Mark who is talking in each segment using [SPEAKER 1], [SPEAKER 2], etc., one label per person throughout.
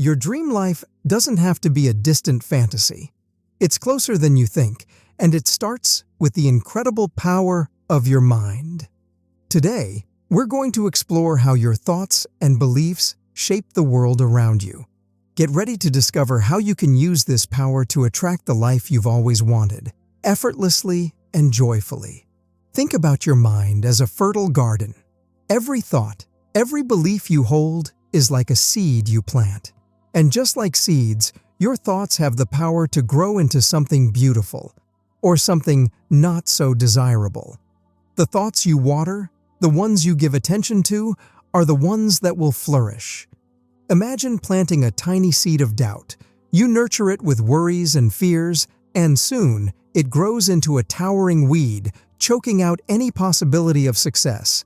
[SPEAKER 1] Your dream life doesn't have to be a distant fantasy. It's closer than you think, and it starts with the incredible power of your mind. Today, we're going to explore how your thoughts and beliefs shape the world around you. Get ready to discover how you can use this power to attract the life you've always wanted, effortlessly and joyfully. Think about your mind as a fertile garden. Every thought, every belief you hold is like a seed you plant. And just like seeds, your thoughts have the power to grow into something beautiful, or something not so desirable. The thoughts you water, the ones you give attention to, are the ones that will flourish. Imagine planting a tiny seed of doubt. You nurture it with worries and fears, and soon it grows into a towering weed, choking out any possibility of success.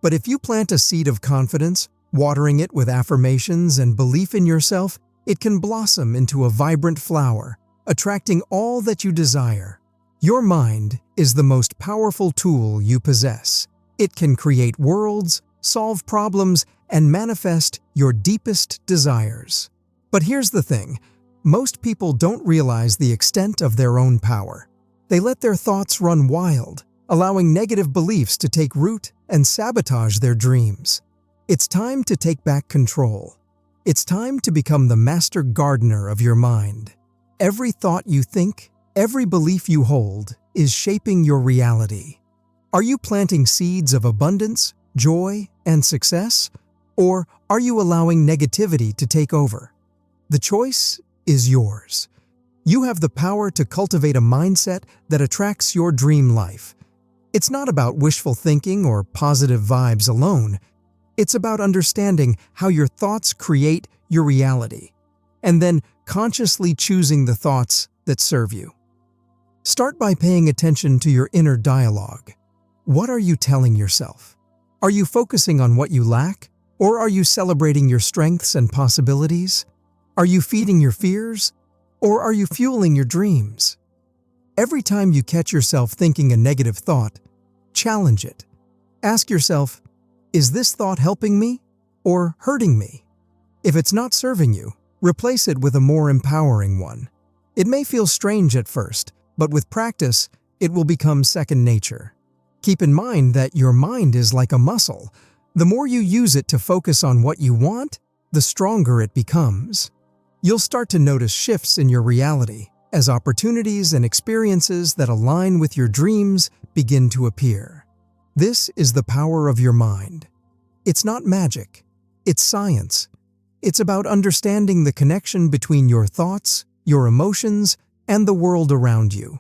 [SPEAKER 1] But if you plant a seed of confidence, watering it with affirmations and belief in yourself, it can blossom into a vibrant flower, attracting all that you desire. Your mind is the most powerful tool you possess. It can create worlds, solve problems, and manifest your deepest desires. But here's the thing, most people don't realize the extent of their own power. They let their thoughts run wild, allowing negative beliefs to take root and sabotage their dreams. It's time to take back control. It's time to become the master gardener of your mind. Every thought you think, every belief you hold, is shaping your reality. Are you planting seeds of abundance, joy, and success? Or are you allowing negativity to take over? The choice is yours. You have the power to cultivate a mindset that attracts your dream life. It's not about wishful thinking or positive vibes alone. It's about understanding how your thoughts create your reality, and then consciously choosing the thoughts that serve you. Start by paying attention to your inner dialogue. What are you telling yourself? Are you focusing on what you lack, or are you celebrating your strengths and possibilities? Are you feeding your fears, or are you fueling your dreams? Every time you catch yourself thinking a negative thought, challenge it. Ask yourself, is this thought helping me or hurting me? If it's not serving you, replace it with a more empowering one. It may feel strange at first, but with practice, it will become second nature. Keep in mind that your mind is like a muscle. The more you use it to focus on what you want, the stronger it becomes. You'll start to notice shifts in your reality as opportunities and experiences that align with your dreams begin to appear. This is the power of your mind. It's not magic, it's science. It's about understanding the connection between your thoughts, your emotions, and the world around you.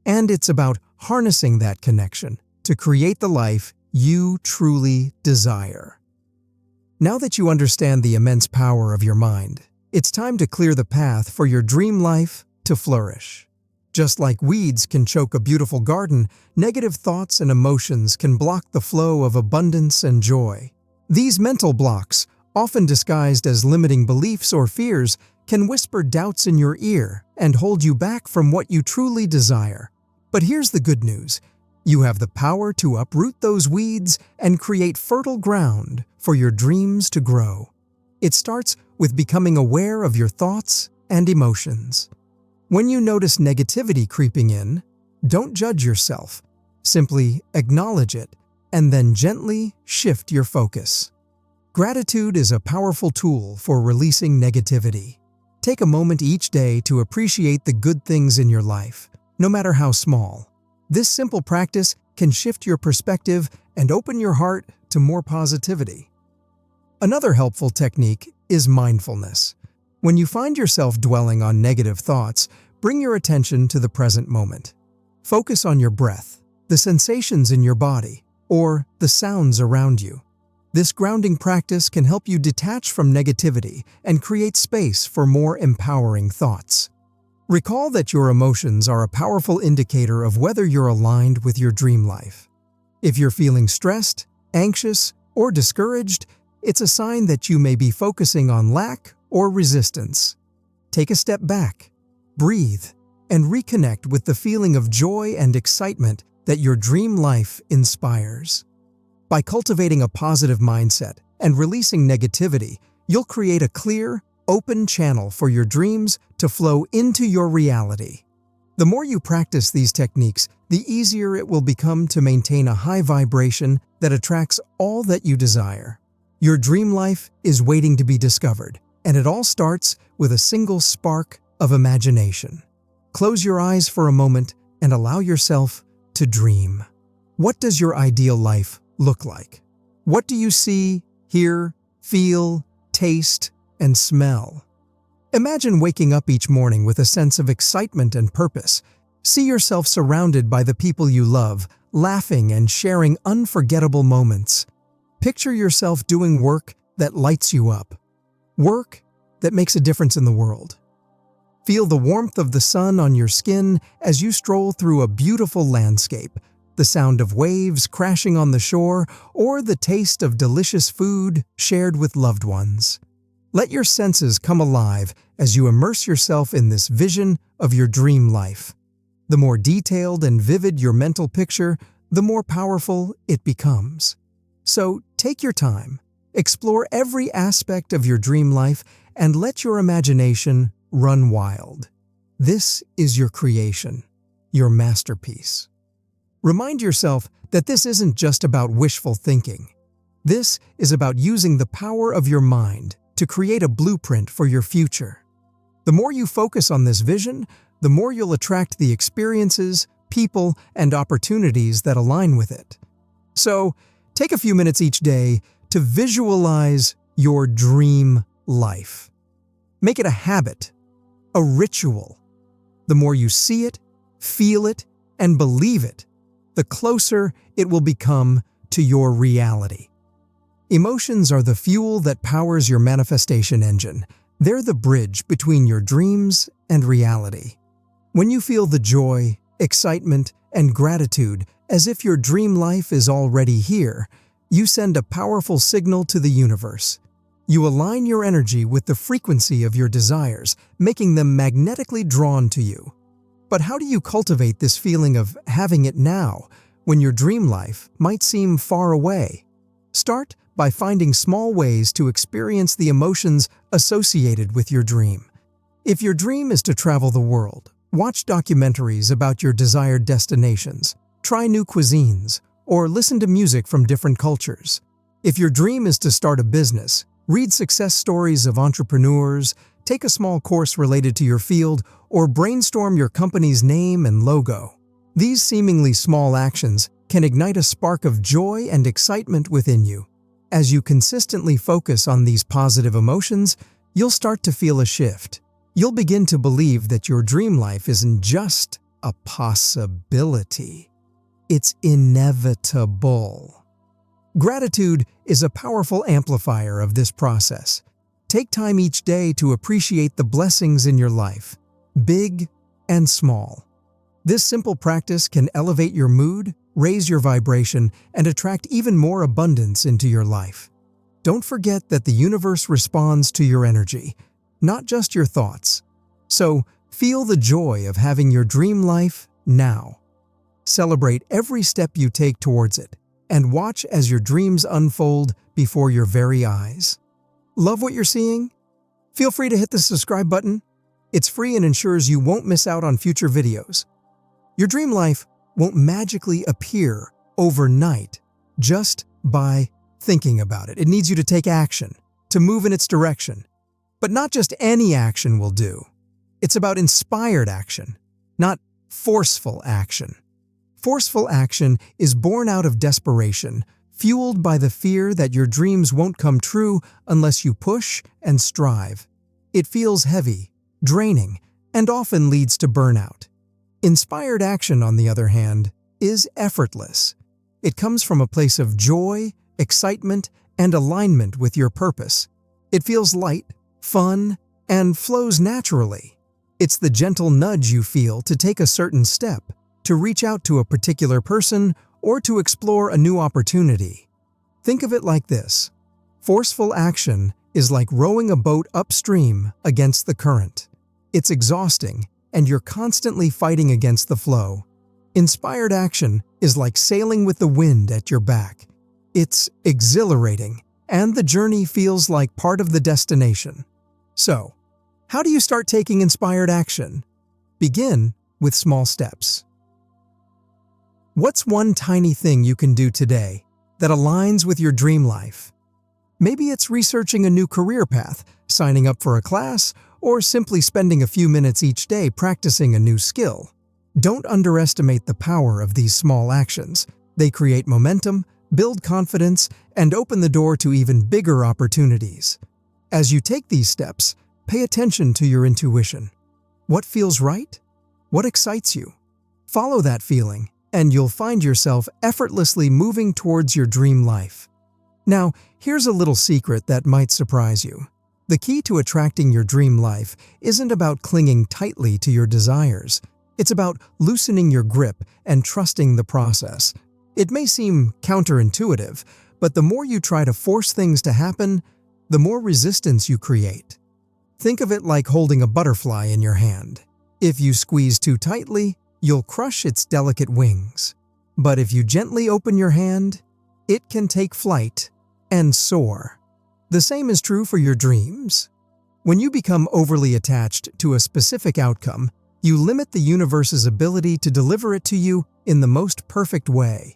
[SPEAKER 1] And it's about harnessing that connection to create the life you truly desire. Now that you understand the immense power of your mind, it's time to clear the path for your dream life to flourish. Just like weeds can choke a beautiful garden, negative thoughts and emotions can block the flow of abundance and joy. These mental blocks, often disguised as limiting beliefs or fears, can whisper doubts in your ear and hold you back from what you truly desire. But here's the good news. You have the power to uproot those weeds and create fertile ground for your dreams to grow. It starts with becoming aware of your thoughts and emotions. When you notice negativity creeping in, don't judge yourself. Simply acknowledge it and then gently shift your focus. Gratitude is a powerful tool for releasing negativity. Take a moment each day to appreciate the good things in your life, no matter how small. This simple practice can shift your perspective and open your heart to more positivity. Another helpful technique is mindfulness. When you find yourself dwelling on negative thoughts, bring your attention to the present moment. Focus on your breath, the sensations in your body, or the sounds around you. This grounding practice can help you detach from negativity and create space for more empowering thoughts. Recall that your emotions are a powerful indicator of whether you're aligned with your dream life. If you're feeling stressed, anxious, or discouraged, it's a sign that you may be focusing on lack or resistance. Take a step back, breathe, and reconnect with the feeling of joy and excitement that your dream life inspires. By cultivating a positive mindset and releasing negativity, you'll create a clear, open channel for your dreams to flow into your reality. The more you practice these techniques, the easier it will become to maintain a high vibration that attracts all that you desire. Your dream life is waiting to be discovered, and it all starts with a single spark of imagination. Close your eyes for a moment and allow yourself to dream. What does your ideal life look like? What do you see, hear, feel, taste, and smell? Imagine waking up each morning with a sense of excitement and purpose. See yourself surrounded by the people you love, laughing and sharing unforgettable moments. Picture yourself doing work that lights you up, work that makes a difference in the world. Feel the warmth of the sun on your skin as you stroll through a beautiful landscape, the sound of waves crashing on the shore, or the taste of delicious food shared with loved ones. Let your senses come alive as you immerse yourself in this vision of your dream life. The more detailed and vivid your mental picture, the more powerful it becomes. So take your time, explore every aspect of your dream life, and let your imagination run wild. This is your creation, your masterpiece. Remind yourself that this isn't just about wishful thinking. This is about using the power of your mind to create a blueprint for your future. The more you focus on this vision, the more you'll attract the experiences, people, and opportunities that align with it. So, take a few minutes each day to visualize your dream life. Make it a habit, a ritual. The more you see it, feel it, and believe it, the closer it will become to your reality. Emotions are the fuel that powers your manifestation engine. They're the bridge between your dreams and reality. When you feel the joy, excitement, and gratitude as if your dream life is already here, you send a powerful signal to the universe. You align your energy with the frequency of your desires, making them magnetically drawn to you. But how do you cultivate this feeling of having it now, when your dream life might seem far away? Start by finding small ways to experience the emotions associated with your dream. If your dream is to travel the world, watch documentaries about your desired destinations, try new cuisines, or listen to music from different cultures. If your dream is to start a business, read success stories of entrepreneurs, take a small course related to your field, or brainstorm your company's name and logo. These seemingly small actions can ignite a spark of joy and excitement within you. As you consistently focus on these positive emotions, you'll start to feel a shift. You'll begin to believe that your dream life isn't just a possibility. It's inevitable. Gratitude is a powerful amplifier of this process. Take time each day to appreciate the blessings in your life, big and small. This simple practice can elevate your mood, raise your vibration, and attract even more abundance into your life. Don't forget that the universe responds to your energy, not just your thoughts. So, feel the joy of having your dream life now. Celebrate every step you take towards it, and watch as your dreams unfold before your very eyes. Love what you're seeing? Feel free to hit the subscribe button. It's free and ensures you won't miss out on future videos. Your dream life won't magically appear overnight just by thinking about it. It needs you to take action, to move in its direction. But not just any action will do. It's about inspired action, not forceful action. Forceful action is born out of desperation, fueled by the fear that your dreams won't come true unless you push and strive. It feels heavy, draining, and often leads to burnout. Inspired action, on the other hand, is effortless. It comes from a place of joy, excitement, and alignment with your purpose. It feels light, fun, and flows naturally. It's the gentle nudge you feel to take a certain step, to reach out to a particular person, or to explore a new opportunity. Think of it like this. Forceful action is like rowing a boat upstream against the current. It's exhausting, and you're constantly fighting against the flow. Inspired action is like sailing with the wind at your back. It's exhilarating, and the journey feels like part of the destination. So, how do you start taking inspired action? Begin with small steps. What's one tiny thing you can do today that aligns with your dream life? Maybe it's researching a new career path, signing up for a class, or simply spending a few minutes each day practicing a new skill. Don't underestimate the power of these small actions. They create momentum, build confidence, and open the door to even bigger opportunities. As you take these steps, pay attention to your intuition. What feels right? What excites you? Follow that feeling, and you'll find yourself effortlessly moving towards your dream life. Now, here's a little secret that might surprise you. The key to attracting your dream life isn't about clinging tightly to your desires. It's about loosening your grip and trusting the process. It may seem counterintuitive, but the more you try to force things to happen, the more resistance you create. Think of it like holding a butterfly in your hand. If you squeeze too tightly, you'll crush its delicate wings. But if you gently open your hand, it can take flight and soar. The same is true for your dreams. When you become overly attached to a specific outcome, you limit the universe's ability to deliver it to you in the most perfect way.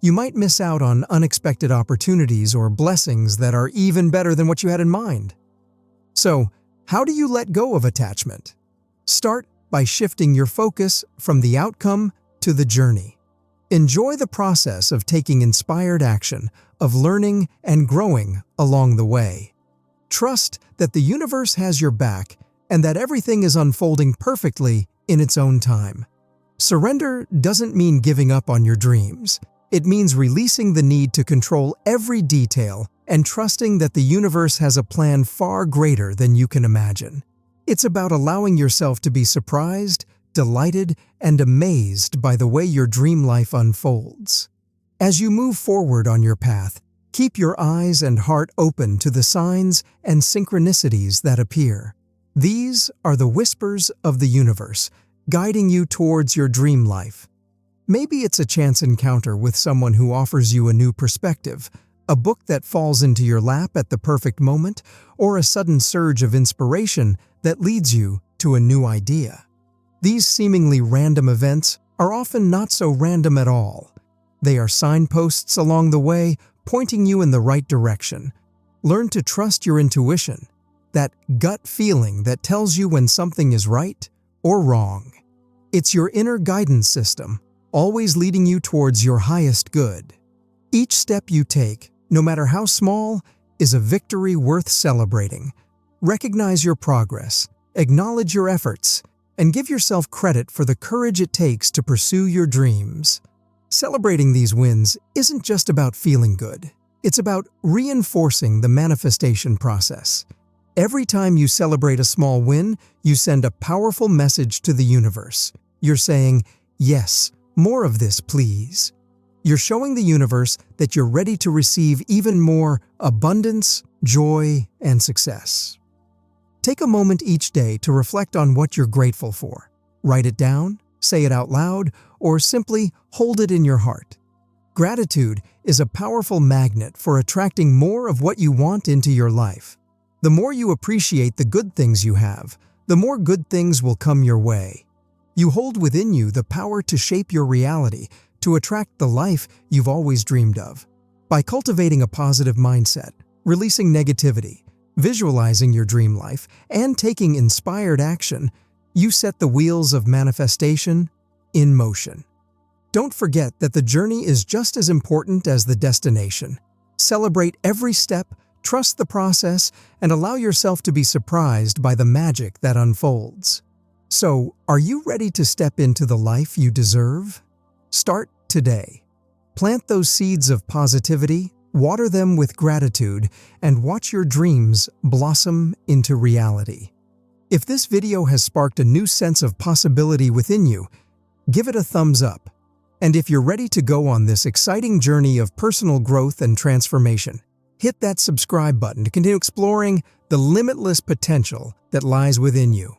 [SPEAKER 1] You might miss out on unexpected opportunities or blessings that are even better than what you had in mind. So, how do you let go of attachment? Start by shifting your focus from the outcome to the journey. Enjoy the process of taking inspired action, of learning and growing along the way. Trust that the universe has your back and that everything is unfolding perfectly in its own time. Surrender doesn't mean giving up on your dreams. It means releasing the need to control every detail and trusting that the universe has a plan far greater than you can imagine. It's about allowing yourself to be surprised, delighted, and amazed by the way your dream life unfolds. As you move forward on your path, keep your eyes and heart open to the signs and synchronicities that appear. These are the whispers of the universe, guiding you towards your dream life. Maybe it's a chance encounter with someone who offers you a new perspective, a book that falls into your lap at the perfect moment, or a sudden surge of inspiration that leads you to a new idea. These seemingly random events are often not so random at all. They are signposts along the way, pointing you in the right direction. Learn to trust your intuition, that gut feeling that tells you when something is right or wrong. It's your inner guidance system, always leading you towards your highest good. Each step you take, no matter how small, is a victory worth celebrating. Recognize your progress, acknowledge your efforts, and give yourself credit for the courage it takes to pursue your dreams. Celebrating these wins isn't just about feeling good. It's about reinforcing the manifestation process. Every time you celebrate a small win, you send a powerful message to the universe. You're saying, "Yes, more of this, please." You're showing the universe that you're ready to receive even more abundance, joy, and success. Take a moment each day to reflect on what you're grateful for. Write it down, say it out loud, or simply hold it in your heart. Gratitude is a powerful magnet for attracting more of what you want into your life. The more you appreciate the good things you have, the more good things will come your way. You hold within you the power to shape your reality, to attract the life you've always dreamed of. By cultivating a positive mindset, releasing negativity, visualizing your dream life, and taking inspired action, you set the wheels of manifestation in motion. Don't forget that the journey is just as important as the destination. Celebrate every step, trust the process, and allow yourself to be surprised by the magic that unfolds. So, are you ready to step into the life you deserve? Start today. Plant those seeds of positivity, water them with gratitude, and watch your dreams blossom into reality. If this video has sparked a new sense of possibility within you, give it a thumbs up. And if you're ready to go on this exciting journey of personal growth and transformation, hit that subscribe button to continue exploring the limitless potential that lies within you.